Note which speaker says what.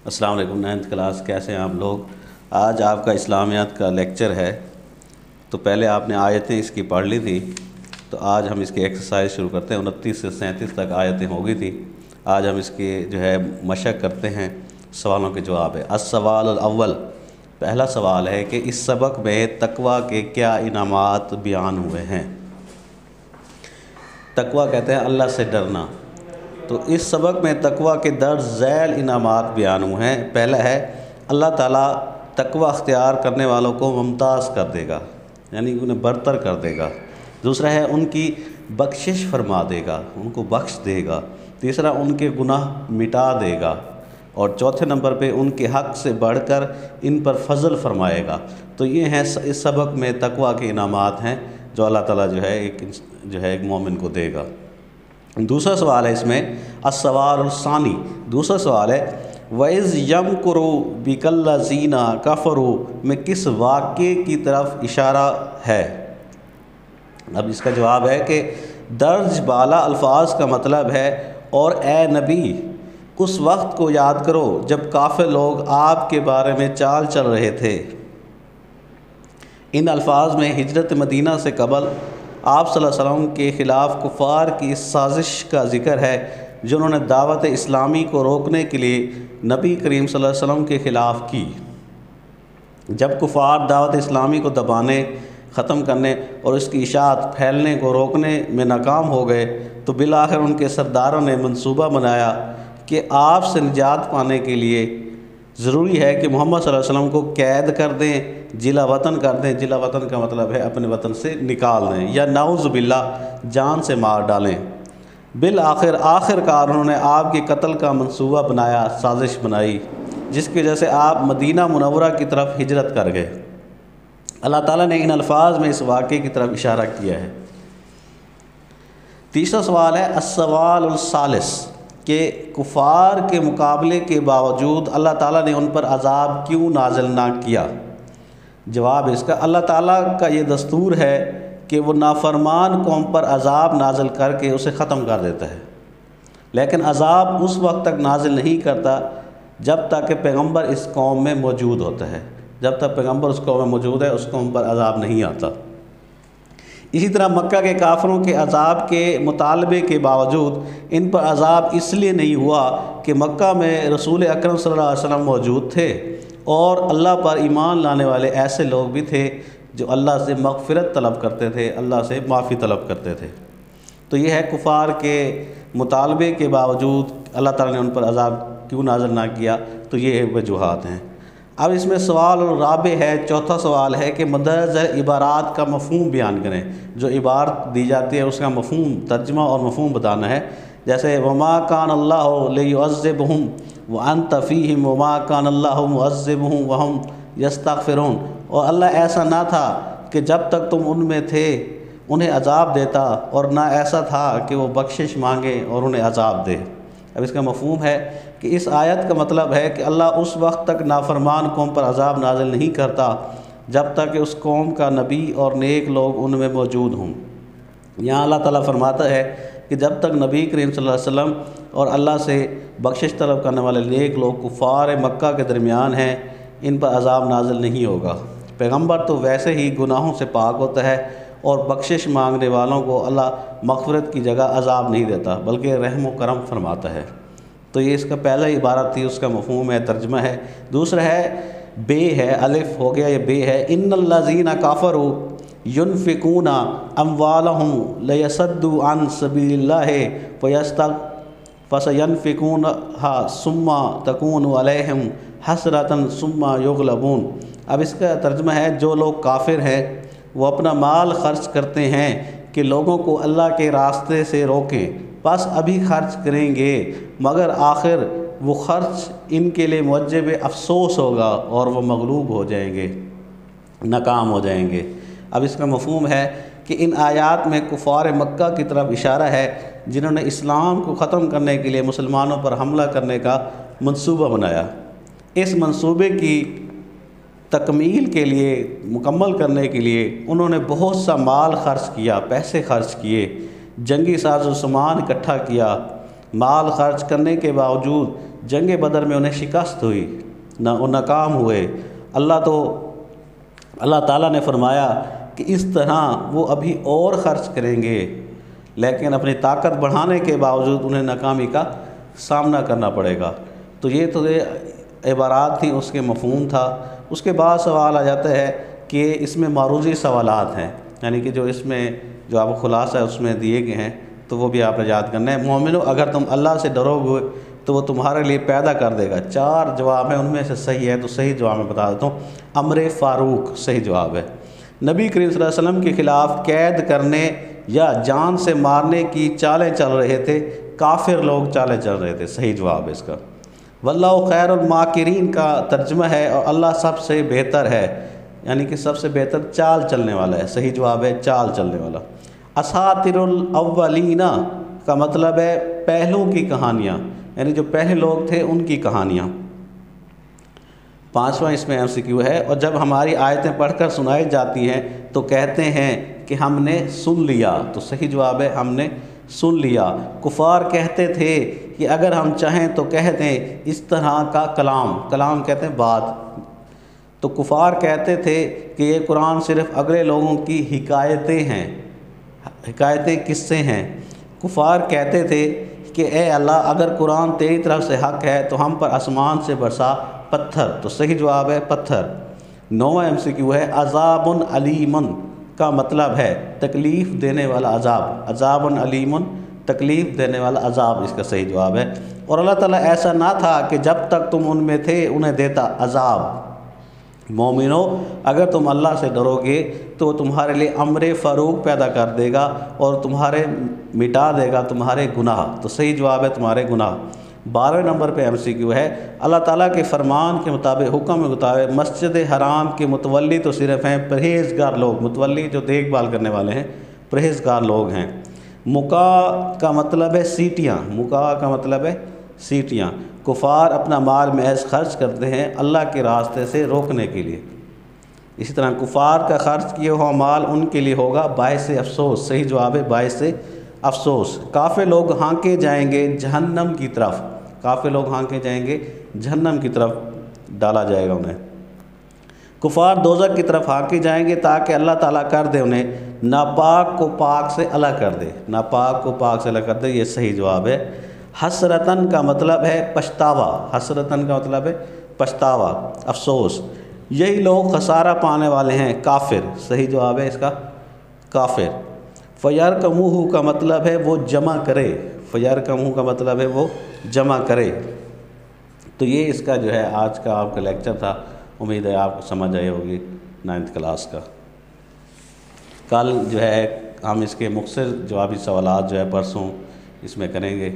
Speaker 1: السلام علیکم 9th class, کیسے ہیں آپ لوگ؟ آج آپ کا اسلامیات کا لیکچر ہے، تو پہلے آپ نے آیتیں اس کی پڑھ لی تھی، تو آج ہم اس کی ایکسرسائز شروع کرتے ہیں۔ 29 سے 37 تک آیتیں ہو گئی تھی، آج ہم اس کی مشق کرتے ہیں، سوالوں کے جواب ہے۔ السوال الاول، پہلا سوال ہے کہ اس سبق میں تقویٰ کے کیا انعامات بیان ہوئے ہیں؟ تقویٰ کہتے ہیں اللہ سے ڈرنا، تو اس سبق میں تقویٰ کے درج ذیل انعامات بیان ہوئے ہیں۔ پہلا ہے اللہ تعالیٰ تقویٰ اختیار کرنے والوں کو ممتاز کر دے گا، یعنی انہیں برتر کر دے گا۔ دوسرا ہے ان کی بخشش فرما دے گا، ان کو بخش دے گا۔ تیسرا ان کے گناہ مٹا دے گا، اور چوتھے نمبر پہ ان کے حق سے بڑھ کر ان پر فضل فرمائے گا۔ تو یہ ہیں اس سبق میں تقویٰ کے انعامات ہیں جو اللہ تعالیٰ ایک مومن کو دے گا۔ دوسرا سوال ہے اس میں السوال الثانی، دوسرا سوال ہے وَإِذْ يَمْكُرُ بِكَ الَّذِينَ كَفَرُوا میں کس واقعے کی طرف اشارہ ہے؟ اب اس کا جواب ہے کہ درج بالا الفاظ کا مطلب ہے اور اے نبی اس وقت کو یاد کرو جب کافر لوگ آپ کے بارے میں چال چل رہے تھے۔ ان الفاظ میں ہجرت مدینہ سے قبل آپ صلی اللہ علیہ وسلم کے خلاف کفار کی اس سازش کا ذکر ہے جنہوں نے دعوت اسلامی کو روکنے کے لیے نبی کریم صلی اللہ علیہ وسلم کے خلاف کی۔ جب کفار دعوت اسلامی کو دبانے، ختم کرنے اور اس کی اشاعت پھیلنے کو روکنے میں ناکام ہو گئے تو بالآخر ان کے سرداروں نے منصوبہ بنایا کہ آپ سے نجات پانے کے لیے ضروری ہے کہ محمد صلی اللہ علیہ وسلم کو قید کر دیں، جلا وطن کر دیں۔ جلا وطن کا مطلب ہے اپنے وطن سے نکال دیں، یا نعوذ باللہ جان سے مار ڈالیں۔ آخر کار انہوں نے آپ کے قتل کا منصوبہ بنایا، سازش بنائی، جس کی وجہ سے آپ مدینہ منورہ کی طرف ہجرت کر گئے۔ اللہ تعالیٰ نے ان الفاظ میں اس واقعے کی طرف اشارہ کیا ہے۔ تیسرا سوال ہے السوال الثالث کہ کفار کے مقابلے کے باوجود اللہ تعالیٰ نے ان پر عذاب کیوں نازل نہ کیا؟ جواب اس کا اللہ تعالیٰ کا یہ دستور ہے کہ وہ نافرمان قوم پر عذاب نازل کر کے اسے ختم کر دیتا ہے، لیکن عذاب اس وقت تک نازل نہیں کرتا جب تک کہ پیغمبر اس قوم میں موجود ہوتا ہے۔ جب تک پیغمبر اس قوم میں موجود ہے اس قوم پر عذاب نہیں آتا۔ اسی طرح مکہ کے کافروں کے عذاب کے مطالبے کے باوجود ان پر عذاب اس لیے نہیں ہوا کہ مکہ میں رسول اکرم صلی اللہ علیہ وسلم موجود تھے اور اللہ پر ایمان لانے والے ایسے لوگ بھی تھے جو اللہ سے مغفرت طلب کرتے تھے، اللہ سے معافی طلب کرتے تھے۔ تو یہ ہے کفار کے مطالبے کے باوجود اللہ تعالیٰ نے ان پر عذاب کیوں نازل نہ کیا، تو یہ وجوہات ہیں۔ اب اس میں سوال الرابع ہے، چوتھا سوال ہے کہ مندرجہ عبارات کا مفہوم بیان کریں۔ جو عبارت دی جاتی ہے اس کا مفہوم، ترجمہ اور مفہوم بتانا ہے۔ جیسے وما کان اللہ لیعذبہم وانت فیہم وما کان اللہ معذبہم وہم یستغفرون، اور اللہ ایسا نہ تھا کہ جب تک تم ان میں تھے انہیں عذاب دیتا، اور نہ ایسا تھا کہ وہ بخشش مانگے اور انہیں عذاب دے۔ اب اس کا مفہوم ہے کہ اس آیت کا مطلب ہے کہ اللہ اس وقت تک نافرمان قوم پر عذاب نازل نہیں کرتا جب تک کہ اس قوم کا نبی اور نیک لوگ ان میں موجود ہوں۔ یہاں اللہ تعالیٰ فرماتا ہے کہ جب تک نبی کریم صلی اللہ علیہ وسلم اور اللہ سے بخشش طلب کرنے والے نیک لوگ کفار مکہ کے درمیان ہیں، ان پر عذاب نازل نہیں ہوگا۔ پیغمبر تو ویسے ہی گناہوں سے پاک ہوتا ہے اور بخشش مانگنے والوں کو اللہ مغفرت کی جگہ عذاب نہیں دیتا بلکہ رحم و کرم فرماتا ہے۔ تو یہ اس کا پہلا عبارت تھی، اس کا مفہوم ہے، ترجمہ ہے۔ دوسرا ہے بے ہے، الف ہو گیا، یہ بے ہے۔ ان الذین کافروا ينفقون اموالهم لیصدوا عن سبیل اللہ فسینفقونها ثم تکون علیہم حسرۃ ثم یغلبون۔ اب اس کا ترجمہ ہے جو لوگ کافر ہیں وہ اپنا مال خرچ کرتے ہیں کہ لوگوں کو اللہ کے راستے سے روکیں، بس ابھی خرچ کریں گے مگر آخر وہ خرچ ان کے لیے موجب افسوس ہوگا اور وہ مغلوب ہو جائیں گے، ناکام ہو جائیں گے۔ اب اس کا مفہوم ہے کہ ان آیات میں کفار مکہ کی طرف اشارہ ہے جنہوں نے اسلام کو ختم کرنے کے لیے مسلمانوں پر حملہ کرنے کا منصوبہ بنایا۔ اس منصوبے کی تکمیل کے لیے، مکمل کرنے کے لیے انہوں نے بہت سا مال خرچ کیا، پیسے خرچ کیے، جنگی ساز و سامان اکٹھا کیا، مال خرچ کرنے کے باوجود جنگ بدر میں انہیں شکست ہوئی، ناکام ہوئے، اللہ تعالیٰ نے فرمایا کہ اس طرح وہ ابھی اور خرچ کریں گے، لیکن اپنی طاقت بڑھانے کے باوجود انہیں ناکامی کا سامنا کرنا پڑے گا۔ تو یہ عبارات تھیں، اس کے مفہوم تھا۔ اس کے بعد سوال آ جاتا ہے کہ اس میں معروضی سوالات ہیں، یعنی کہ جو اس میں جو آپ کو خلاصہ ہے اس میں دیے گئے ہیں، تو وہ بھی آپ نے یاد کرنا ہے۔ مومنو، اگر تم اللہ سے ڈرو گے تو وہ تمہارے لیے پیدا کر دے گا۔ 4 جواب ہیں، ان میں سے صحیح ہے تو صحیح جواب میں بتا دیتا ہوں۔ امر فاروق صحیح جواب ہے۔ نبی کریم صلی اللہ علیہ وسلم کے خلاف قید کرنے یا جان سے مارنے کی چالیں چل رہے تھے، کافر لوگ چالیں چل رہے تھے، صحیح جواب ہے اس کا۔ واللہ خیر الماکرین کا ترجمہ ہے اور اللہ سب سے بہتر ہے، یعنی کہ سب سے بہتر چال چلنے والا ہے، صحیح جواب ہے چال چلنے والا۔ اساطیر الاولین کا مطلب ہے پہلوں کی کہانیاں، یعنی جو پہلے لوگ تھے ان کی کہانیاں۔ 5واں اس میں MCQ ہے، اور جب ہماری آیتیں پڑھ کر سنائی جاتی ہیں تو کہتے ہیں کہ ہم نے سن لیا، تو صحیح جواب ہے ہم نے سن لیا۔ کفار کہتے تھے کہ اگر ہم چاہیں تو کہہ دیں اس طرح کا کلام کہتے ہیں بات، تو کفار کہتے تھے کہ یہ قرآن صرف اگلے لوگوں کی حکایتیں ہیں، حکایتیں قصے ہیں۔ کفار کہتے تھے کہ اے اللہ اگر قرآن تیری طرف سے حق ہے تو ہم پر آسمان سے برسا پتھر، تو صحیح جواب ہے پتھر۔ 9واں MCQ ہے عذاب علیم کا مطلب ہے تکلیف دینے والا عذاب، عذاب علیم تکلیف دینے والا عذاب اس کا صحیح جواب ہے۔ اور اللہ تعالیٰ ایسا نہ تھا کہ جب تک تم ان میں تھے انہیں دیتا عذاب۔ مومنو، اگر تم اللہ سے ڈرو گے تو وہ تمہارے لیے امر فاروق پیدا کر دے گا اور تمہارے مٹا دے گا تمہارے گناہ، تو صحیح جواب ہے تمہارے گناہ۔ 12ویں نمبر پہ MCQ ہے اللہ تعالیٰ کے فرمان کے مطابق، حکم کے مطابق مسجد حرام کے متولی تو صرف ہیں پرہیزگار لوگ، متولی جو دیکھ بھال کرنے والے ہیں پرہیزگار لوگ ہیں۔ مکا کا مطلب ہے سیٹیاں، مکا کا مطلب ہے سیٹیاں۔ کفار اپنا مال محض خرچ کرتے ہیں اللہ کے راستے سے روکنے کے لیے، اسی طرح کفار کا خرچ کیا ہوا مال ان کے لیے ہوگا باعث افسوس، صحیح جواب ہے باعث افسوس۔ کافر لوگ ہانکے جائیں گے جہنم کی طرف، کافر لوگ ہانکے جائیں گے جہنم کی طرف ڈالا جائے گا انہیں۔ کفار دوزخ کی طرف ہانکے جائیں گے تاکہ اللہ تعالیٰ کر دے انہیں ناپاک کو پاک سے الگ کر دے، ناپاک کو پاک سے الگ کر دے، یہ صحیح جواب ہے۔ حسرتاً کا مطلب ہے پچھتاوا، حسرتاً کا مطلب ہے پچھتاوا، افسوس۔ یہی لوگ خسارہ پانے والے ہیں کافر، صحیح جواب ہے اس کا کافر۔ فیرکموہ کا مطلب ہے وہ جمع کرے، فیرکموہ کا مطلب ہے وہ جمع کرے۔ تو یہ اس کا جو ہے آج کا آپ کا لیکچر تھا، امید ہے آپ کو سمجھ آئی ہوگی 9th کلاس کا۔ کل جو ہے ہم اس کے مختصر جوابی سوالات جو ہے پرسوں اس میں کریں گے۔